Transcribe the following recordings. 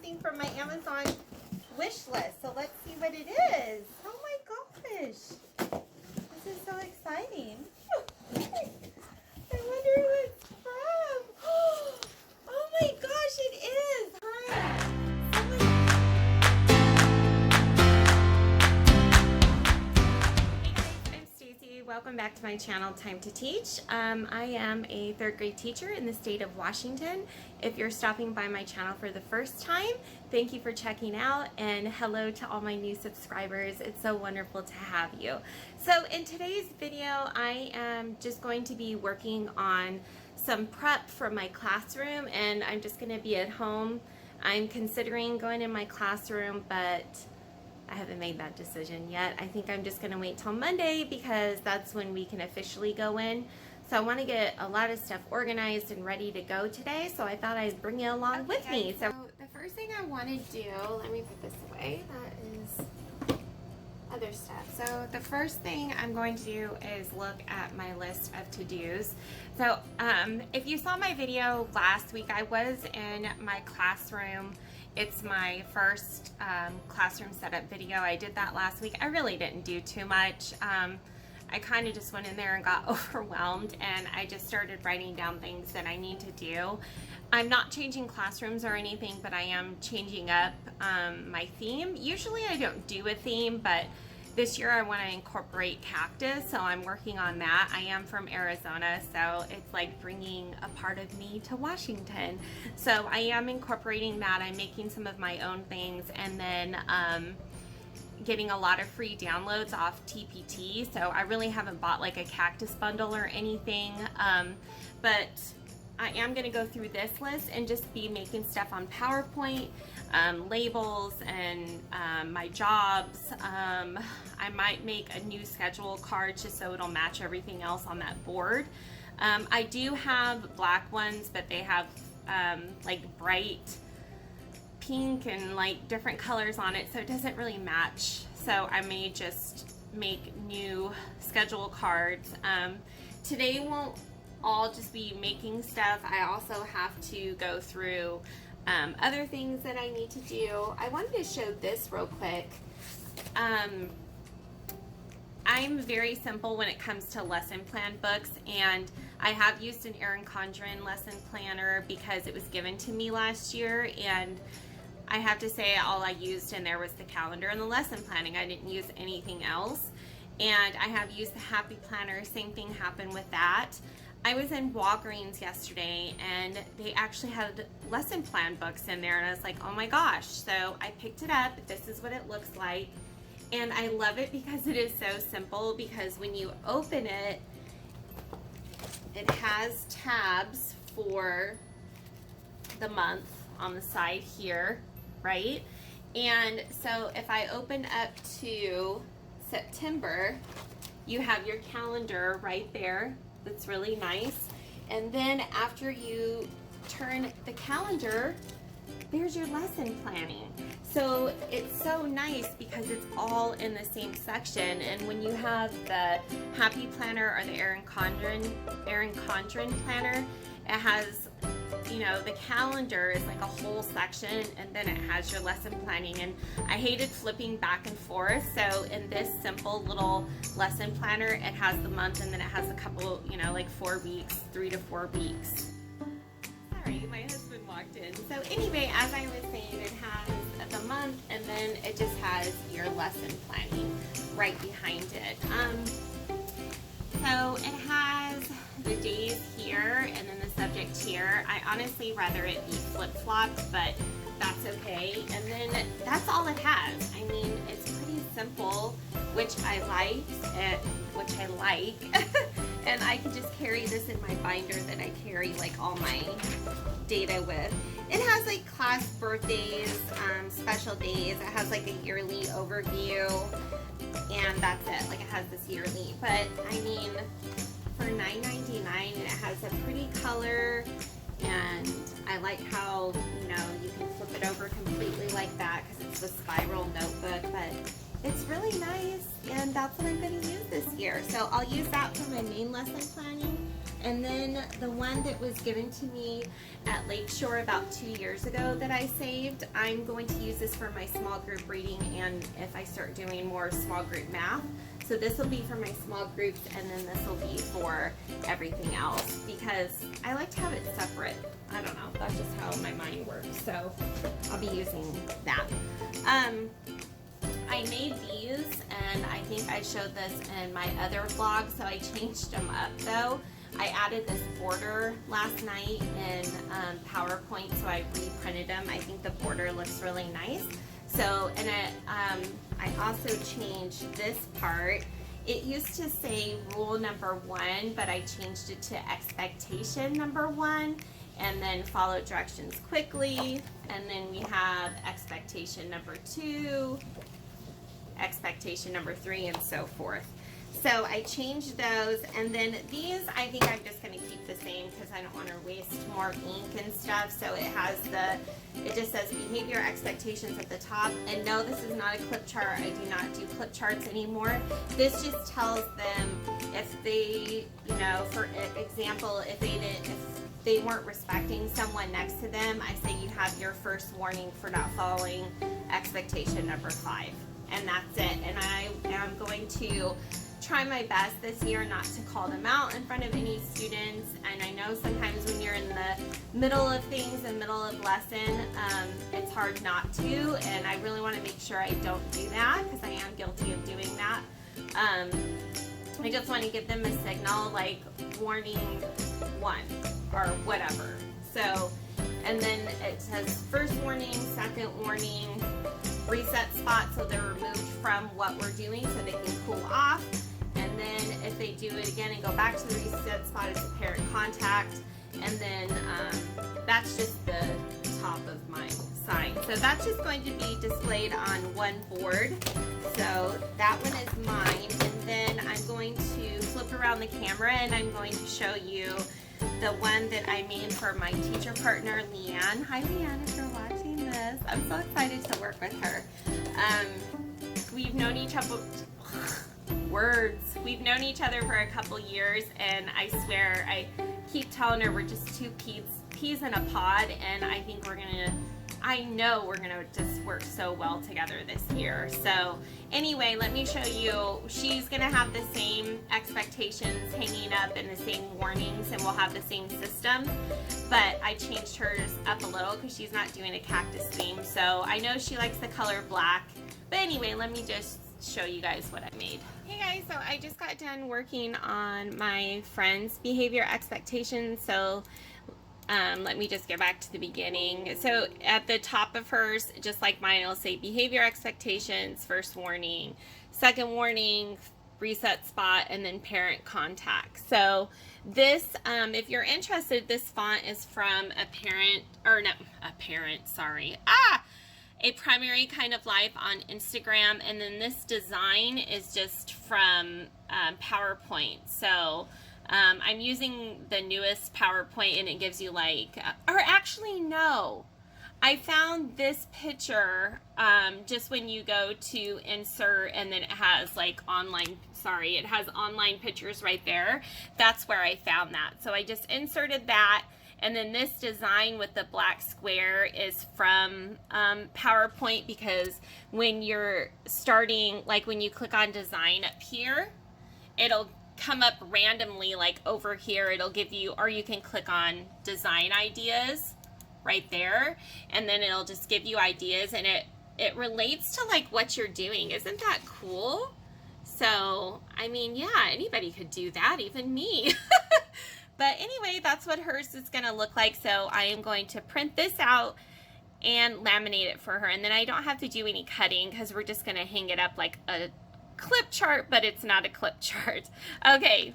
something from my Amazon wish list. So let's see what it is. Oh my gosh. This is so exciting. I wonder who it's from. Oh my gosh, it is. Hi. Welcome back to my channel, Time to Teach. I am a third grade teacher in the state of Washington. If you're stopping by my channel for the first time, thank you for checking out, and hello to all my new subscribers. It's so wonderful to have you. So in today's video, I am just going to be working on some prep for my classroom, and I'm just going to be at home. I'm considering going in my classroom, but I haven't made that decision yet. I think I'm just going to wait till Monday because that's when we can officially go in. So I want to get a lot of stuff organized and ready to go today, so I thought I'd bring it along with me. So the first thing I want to do, let me put this away, that is other stuff. So the first thing I'm going to do is look at my list of to-dos. So if you saw my video last week, I was in my classroom. It's my first classroom setup video. I did that last week. I really didn't do too much. I kind of just went in there and got overwhelmed, and I just started writing down things that I need to do. I'm not changing classrooms or anything, but I am changing up my theme. Usually I don't do a theme, but this year I want to incorporate cactus, so I'm working on that. I am from Arizona, so it's like bringing a part of me to Washington. So I am incorporating that. I'm making some of my own things, and then getting a lot of free downloads off TPT. So I really haven't bought like a cactus bundle or anything, but I am going to go through this list and just be making stuff on PowerPoint, labels, and my jobs. I might make a new schedule card just so it'll match everything else on that board. I do have black ones, but they have like bright pink and like different colors on it, so it doesn't really match. So I may just make new schedule cards. Today won't all just be making stuff. I also have to go through other things that I need to do. I wanted to show this real quick. I'm very simple when it comes to lesson plan books, and I have used an Erin Condren lesson planner because it was given to me last year, and I have to say all I used in there was the calendar and the lesson planning. I didn't use anything else. And I have used the Happy Planner. Same thing happened with that. I was in Walgreens yesterday, and they actually had lesson plan books in there, and I was like, oh my gosh. So I picked it up. This is what it looks like, and I love it because it is so simple, because when you open it, it has tabs for the month on the side here, right? And so if I open up to September, you have your calendar right there. That's really nice. And then after you turn the calendar, there's your lesson planning. So it's so nice because it's all in the same section. And when you have the Happy Planner or the Erin Condren planner, it has, you know, the calendar is like a whole section, and then it has your lesson planning. And I hated flipping back and forth, so in this simple little lesson planner, it has the month, and then it has a couple, you know, like 4 weeks, 3 to 4 weeks. Sorry, my husband walked in. So anyway, as I was saying, it has the month, and then it just has your lesson planning right behind it. So it has the days here and then the subject here. I honestly rather it be flip-flopped, but that's okay. And then that's all it has. I mean, it's pretty simple, which I like. And I can just carry this in my binder that I carry like all my data with. It has like class birthdays, special days. It has like a yearly overview, and that's it. Like, it has this yearly, but I mean, for $9.99, it has a pretty color, and I like how, you know, you can flip it over completely like that because it's the spiral notebook. But it's really nice, and that's what I'm going to use this year. So I'll use that for my main lesson planning. And then the one that was given to me at Lakeshore about 2 years ago that I saved, I'm going to use this for my small group reading and if I start doing more small group math. So this will be for my small groups, and then this will be for everything else because I like to have it separate. I don't know, that's just how my mind works. So I'll be using that. I made these, and I think I showed this in my other vlog, so I changed them up though. I added this border last night in PowerPoint, so I reprinted them. I think the border looks really nice. So, and I also changed this part. It used to say rule number 1, but I changed it to expectation number 1, and then follow directions quickly. And then we have expectation number 2, expectation number 3, and so forth. So I changed those, and then these I think I'm just going to keep the same because I don't want to waste more ink and stuff. So it just says behavior expectations at the top. And no, this is not a clip chart. I do not do clip charts anymore. This just tells them if they, you know, for example, if they weren't respecting someone next to them, I say you have your first warning for not following expectation number 5. And that's it. And I am going to try my best this year not to call them out in front of any students. And I know sometimes when you're in the middle of things, in the middle of lesson, it's hard not to. And I really want to make sure I don't do that because I am guilty of doing that. I just want to give them a signal like warning 1 or whatever. So, and then it says first warning, second warning, reset spot, so they're removed from what we're doing so they can cool off. And then if they do it again and go back to the reset spot, it's a parent contact. And then that's just the top of my sign. So that's just going to be displayed on one board. So that one is mine. And then I'm going to flip around the camera and I'm going to show you the one that I made for my teacher partner, Leanne. Hi, Leanne, if you're watching this. I'm so excited to work with her. We've known each other, we've known each other for a couple years, and I swear, I keep telling her we're just two peas in a pod, and I think I know we're gonna just work so well together this year. So anyway, let me show you. She's gonna have the same expectations hanging up and the same warnings, and we'll have the same system, but I changed hers up a little because she's not doing a cactus theme. So I know she likes the color black, but anyway, let me just show you guys what I made. Hey guys, so I just got done working on my friend's behavior expectations. So let me just get back to the beginning. So at the top of hers, just like mine, it'll say behavior expectations, first warning, second warning, reset spot, and then parent contact. So this, if you're interested, this font is from a primary kind of life on Instagram, and then this design is just from PowerPoint. So I'm using the newest PowerPoint, and it gives you like, or actually no, I found this picture just when you go to insert, and then it has like online, it has online pictures right there. That's where I found that. So I just inserted that. And then this design with the black square is from PowerPoint, because when you're starting, like when you click on design up here, it'll come up randomly, like over here, it'll give you, or you can click on design ideas right there, and then it'll just give you ideas, and it relates to like what you're doing. Isn't that cool? So, I mean, yeah, anybody could do that, even me. But anyway, that's what hers is going to look like. So I am going to print this out and laminate it for her. And then I don't have to do any cutting because we're just going to hang it up like a clip chart, but it's not a clip chart. Okay.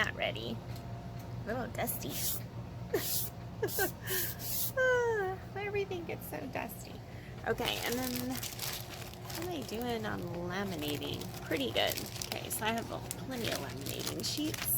that ready. A little dusty. Everything gets so dusty. Okay, and then what am I doing on laminating? Pretty good. Okay, so I have plenty of laminating sheets.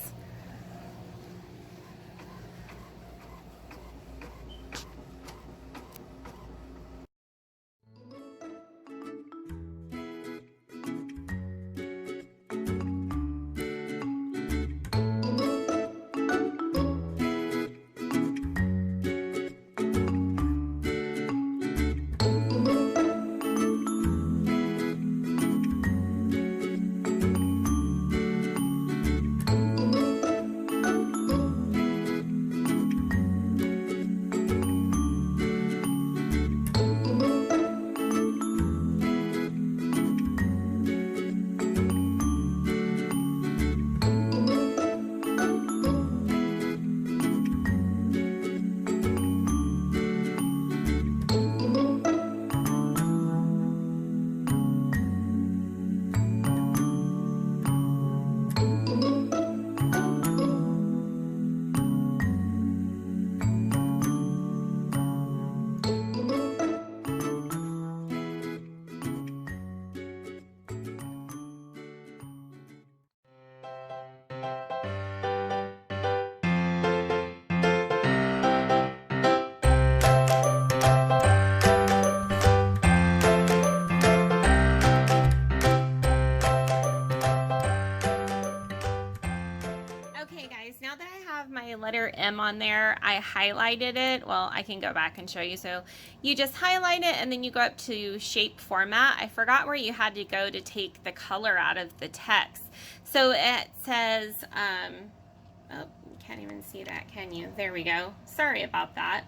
Now that I have my letter M on there, I highlighted it. Well, I can go back and show you. So you just highlight it and then you go up to shape format. I forgot where you had to go to take the color out of the text. So it says, oh, you can't even see that, can you? There we go. Sorry about that.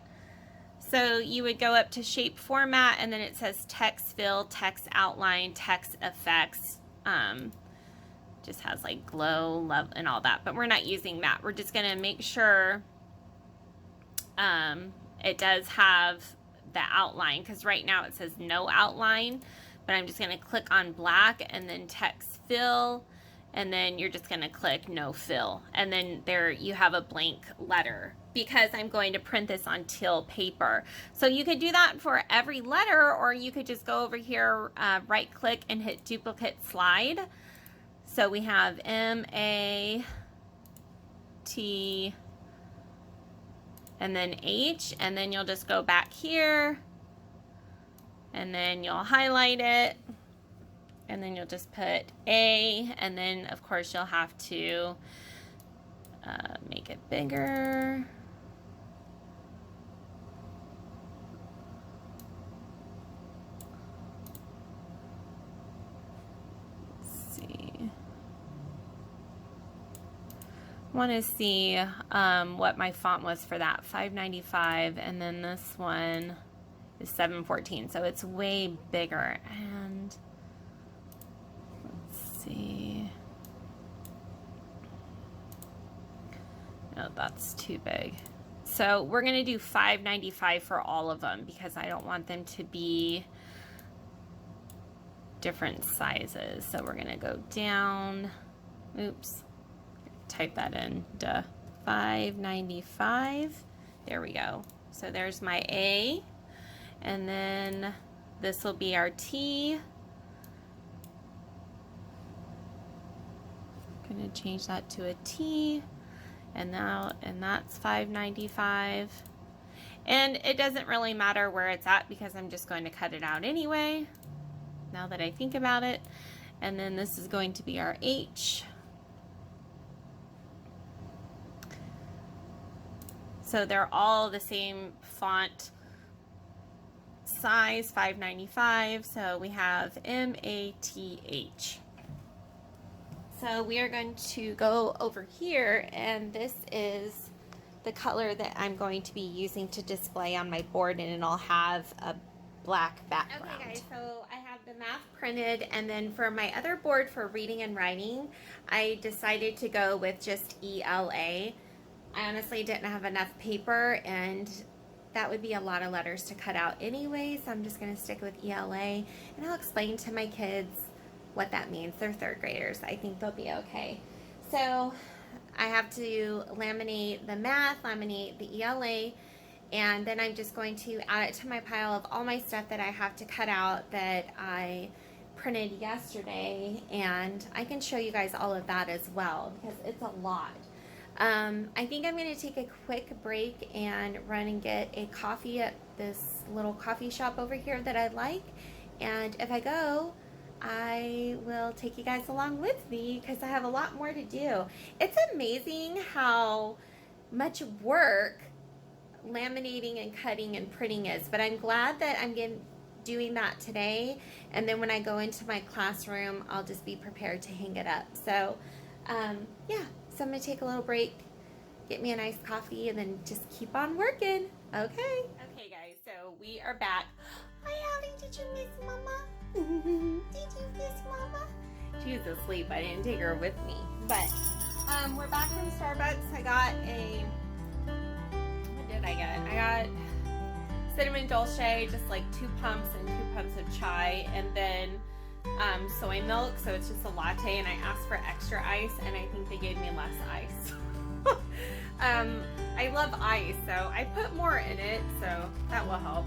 So you would go up to shape format and then it says text fill, text outline, text effects. Just has like glow, love, and all that, but we're not using that. We're just gonna make sure it does have the outline, because right now it says no outline, but I'm just gonna click on black and then text fill, and then you're just gonna click no fill, and then there you have a blank letter, because I'm going to print this on teal paper. So you could do that for every letter, or you could just go over here, right click and hit duplicate slide. So we have M-A-T and then H, and then you'll just go back here and then you'll highlight it and then you'll just put A, and then of course you'll have to make it bigger. Want to see what my font was for that, 595, and then this one is 714, so it's way bigger. And let's see, no, that's too big. So we're gonna do 595 for all of them because I don't want them to be different sizes. So we're gonna go down, oops, type that in, 595. There we go. So there's my A, and then this will be our T. I'm gonna change that to a T, and that's 595. And it doesn't really matter where it's at because I'm just going to cut it out anyway, now that I think about it. And then this is going to be our H. So they're all the same font size, 595. So we have M-A-T-H. So we are going to go over here, and this is the color that I'm going to be using to display on my board, and it'll have a black background. Okay guys, so I have the math printed, and then for my other board for reading and writing, I decided to go with just ELA. I honestly didn't have enough paper, and that would be a lot of letters to cut out anyway, so I'm just going to stick with ELA, and I'll explain to my kids what that means. They're third graders. I think they'll be okay. So I have to laminate the math, laminate the ELA, and then I'm just going to add it to my pile of all my stuff that I have to cut out that I printed yesterday, and I can show you guys all of that as well because it's a lot. I think I'm going to take a quick break and run and get a coffee at this little coffee shop over here that I like, and if I go, I will take you guys along with me because I have a lot more to do. It's amazing how much work laminating and cutting and printing is, but I'm glad that I'm doing that today, and then when I go into my classroom I'll just be prepared to hang it up. So yeah, so I'm gonna take a little break, get me a nice coffee, and then just keep on working. Okay guys, so we are back. Hi Allie, did you miss mama? Did you miss mama? She was asleep, I didn't take her with me, but we're back from Starbucks. I got a, I got cinnamon dolce, just like 2 pumps and 2 pumps of chai, and then soy milk, so it's just a latte, and I asked for extra ice, and I think they gave me less ice. I love ice, so I put more in it, so that will help.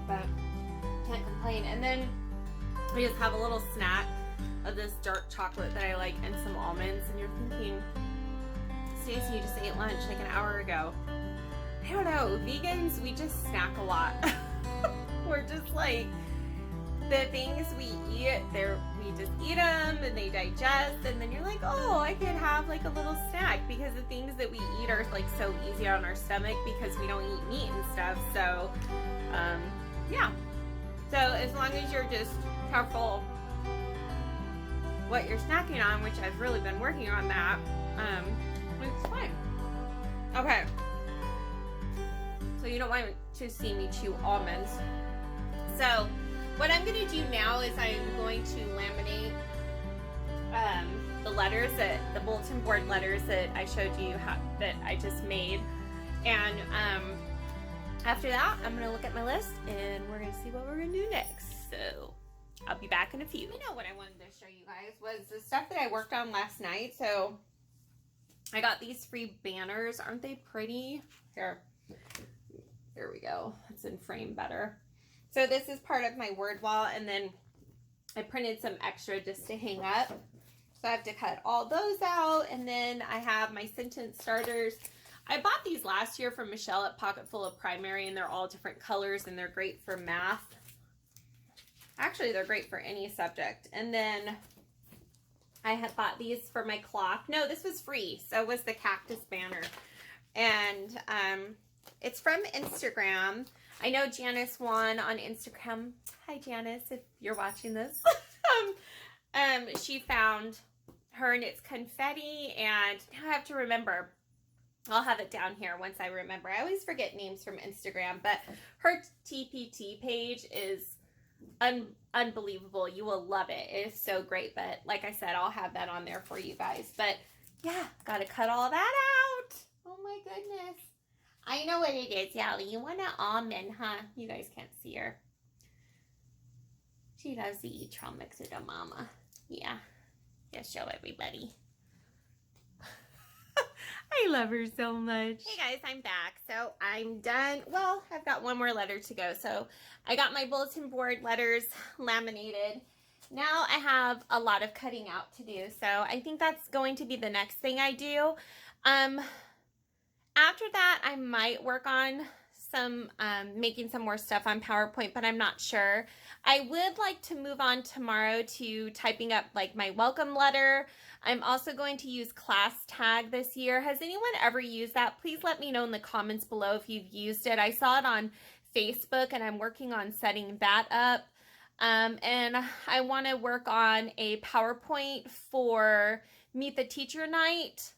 But can't complain. And then we just have a little snack of this dark chocolate that I like and some almonds, and you're thinking, Stacey, you just ate lunch like an hour ago. I don't know, vegans, we just snack a lot. We're just like, the things we eat, we just eat them and they digest, and then you're like, oh, I could have like a little snack, because the things that we eat are like so easy on our stomach because we don't eat meat and stuff. So yeah, so as long as you're just careful what you're snacking on, which I've really been working on that, it's fine. Okay, so you don't want to see me chew almonds. So what I'm going to do now is I'm going to laminate the letters, the bulletin board letters that I showed you that I just made, and after that I'm going to look at my list and we're going to see what we're going to do next. So I'll be back in a few. You know what I wanted to show you guys was the stuff that I worked on last night. So I got these free banners. Aren't they pretty? Here we go. It's in frame better. So this is part of my word wall, and then I printed some extra just to hang up. So I have to cut all those out, and then I have my sentence starters. I bought these last year from Michelle at Pocketful of Primary, and they're all different colors, and they're great for math. Actually, they're great for any subject. And then I had bought these for my clock. No, this was free. So was the cactus banner. And it's from Instagram. I know Janice won on Instagram. Hi, Janice, if you're watching this. She found her, and it's confetti, and now I have to remember. I'll have it down here once I remember. I always forget names from Instagram, but her TPT page is unbelievable. You will love it. It is so great. But like I said, I'll have that on there for you guys. But yeah, got to cut all that out. Oh my goodness. I know what it is, Yali. You want an almond, huh? You guys can't see her. She loves to eat trail mix with her mama. Yeah. Just show everybody. I love her so much. Hey guys, I'm back. So I'm done. Well, I've got one more letter to go. So I got my bulletin board letters laminated. Now I have a lot of cutting out to do. So I think that's going to be the next thing I do. After that, I might work on some making some more stuff on PowerPoint, but I'm not sure. I would like to move on tomorrow to typing up like my welcome letter. I'm also going to use Class Tag this year. Has anyone ever used that? Please let me know in the comments below if you've used it. I saw it on Facebook, and I'm working on setting that up. And I want to work on a PowerPoint for Meet the Teacher Night.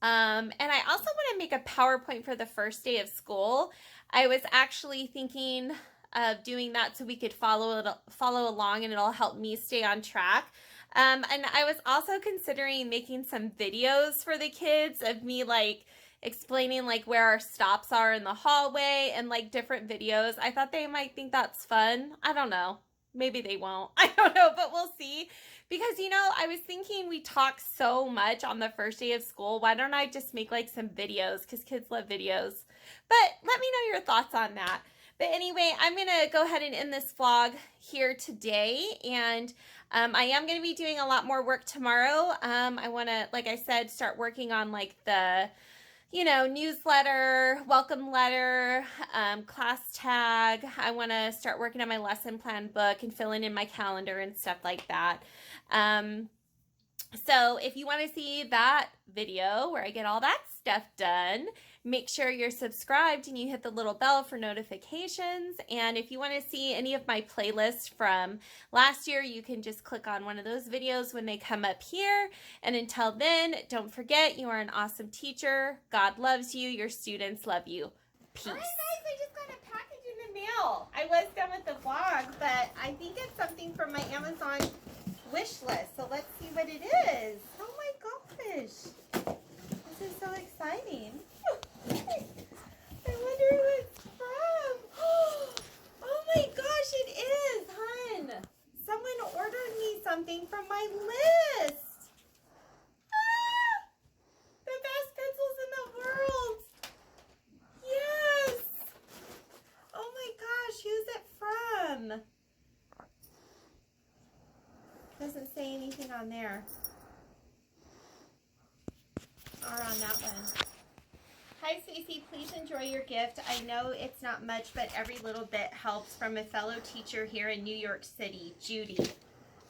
And I also want to make a PowerPoint for the first day of school. I was actually thinking of doing that so we could follow along, and it'll help me stay on track. And I was also considering making some videos for the kids of me like explaining like where our stops are in the hallway and like different videos. I thought they might think that's fun. I don't know. Maybe they won't. I don't know, but we'll see. Because, you know, I was thinking we talk so much on the first day of school. Why don't I just make like some videos? Because kids love videos. But let me know your thoughts on that. But anyway, I'm going to go ahead and end this vlog here today. And I am going to be doing a lot more work tomorrow. I want to, like I said, start working on like the, you know, newsletter, welcome letter, class tag. I want to start working on my lesson plan book and filling in my calendar and stuff like that. So if you want to see that video where I get all that stuff done, make sure you're subscribed and you hit the little bell for notifications. And if you want to see any of my playlists from last year, you can just click on one of those videos when they come up here. And until then, don't forget, you are an awesome teacher. God loves you. Your students love you. Peace. All right, guys, I just got a package in the mail. I was done with the vlog, but I think it's something from my Amazon wish list. So let's see what it is. Oh my gosh. This is so exciting. I wonder who it's from. Oh my gosh, it is, hun. Someone ordered me something from my list. Ah, the best pencils in the world. Yes. Oh my gosh, who's it from? Doesn't say anything on there. Or on that one. Hi, Stacey. Please enjoy your gift. I know it's not much, but every little bit helps, from a fellow teacher here in New York City, Judy.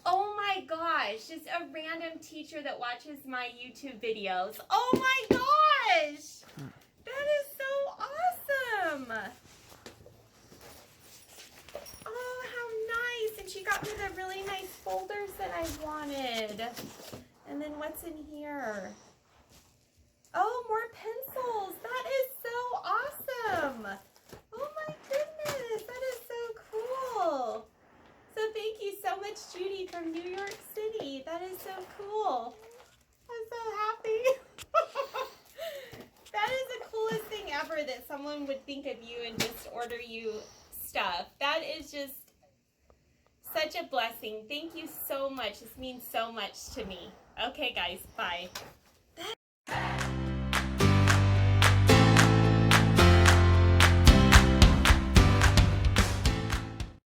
Oh my gosh. Just a random teacher that watches my YouTube videos. Oh my gosh. That is so awesome. Oh, how nice. And she got me the really nice folders that I wanted. And then what's in here? Oh, more pencils. That is so awesome. Oh my goodness. That is so cool. So thank you so much, Judy from New York City. That is so cool. I'm so happy. That is the coolest thing ever, that someone would think of you and just order you stuff. That is just such a blessing. Thank you so much. This means so much to me. Okay, guys. Bye.